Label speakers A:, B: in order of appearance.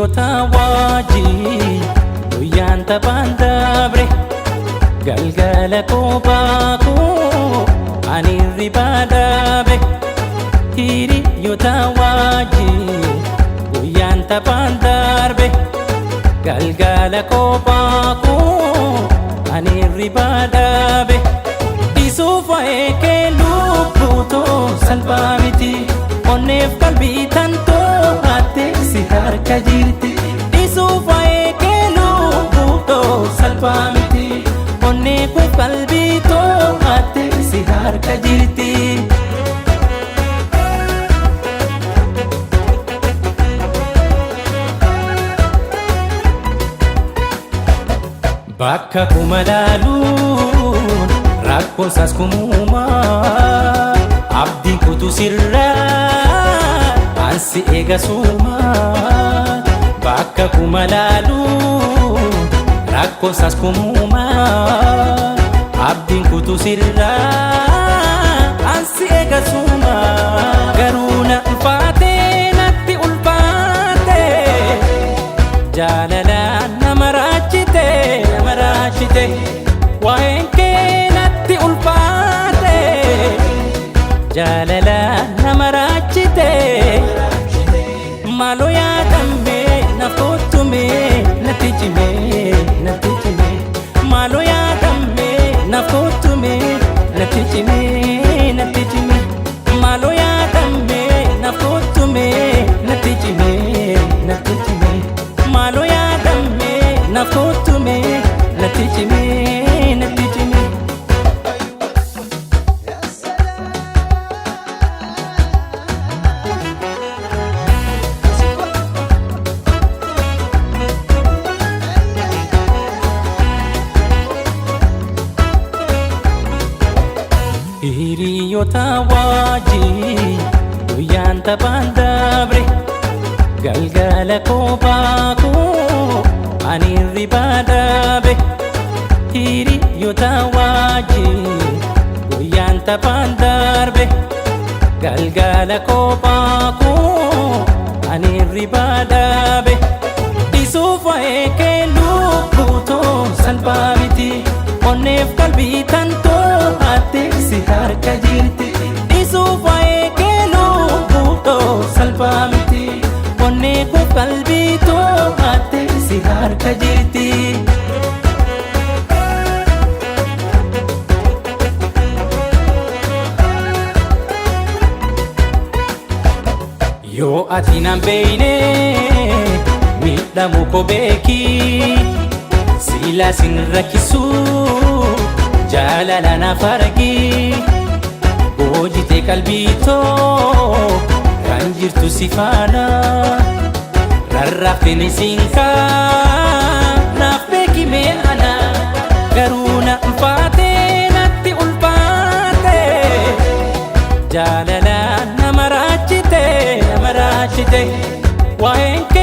A: Hiriyoota wajjin guyyaan taphaan dabre galgala kophaa koo ani hirribaa dhaabe. Hiriyoota wajjin guyyaan taphaan darbe galgala kophaa koo ani hirribaa dhaabe. Dhiisuuf waa'ee kee lubbuutoo salphaa miti onneef qalbii tantoo hattee si harka jirti. Dhiisuuf waa'ee kee lubbuutoo salphaa miti onneef qalbii too hattee si harka jirti. Bakka kuma laaluun rakkoon saas kumumaa abdiin kutu sirraa ansi eega suumaa. Bakka kuma laaluun rakkoon saas kumumaa abdiin kutu sirraa ansi eega suumaa. Garuu na ulfaatee natti ulfaatee jaalalaan nama raachite waa'een kee natti ulfaate jaalalaan nama raachite. Maaloo yaadame naaf kottume natti cime maaloo yaadame naaf kottume natti cime maaloo yaadame naaf kottume natti cime maaloo yaadame naaf kottume natti cime. Hiriyoota wajjin guyyaan taphaan dabre galgala kophaa koo ani hirribaa dhaabe. Hiriyoota wajjin guyyaan taphaan darbe galgala kophaa koo ani hirribaa dhaabe. Dhiisuuf waa'ee kee lubbuutoo salphaa miti onneef qalbii tantoo hattee si harka jirti. Dhiisuuf waa'ee kee lubbuutoo salphaa miti onneef qalbii too hattee si harka jirti. Yoo ati nan beeyne miidhamu koo beeki silaa sin rakkisu jaalala naaf argi. Boojitee qalbii too kan jirtu si faana rarraafteen isin naaf beeki mee ana. Garuu na ulfaatee natti ulfaate jaalalaan nama raachite waa'een kee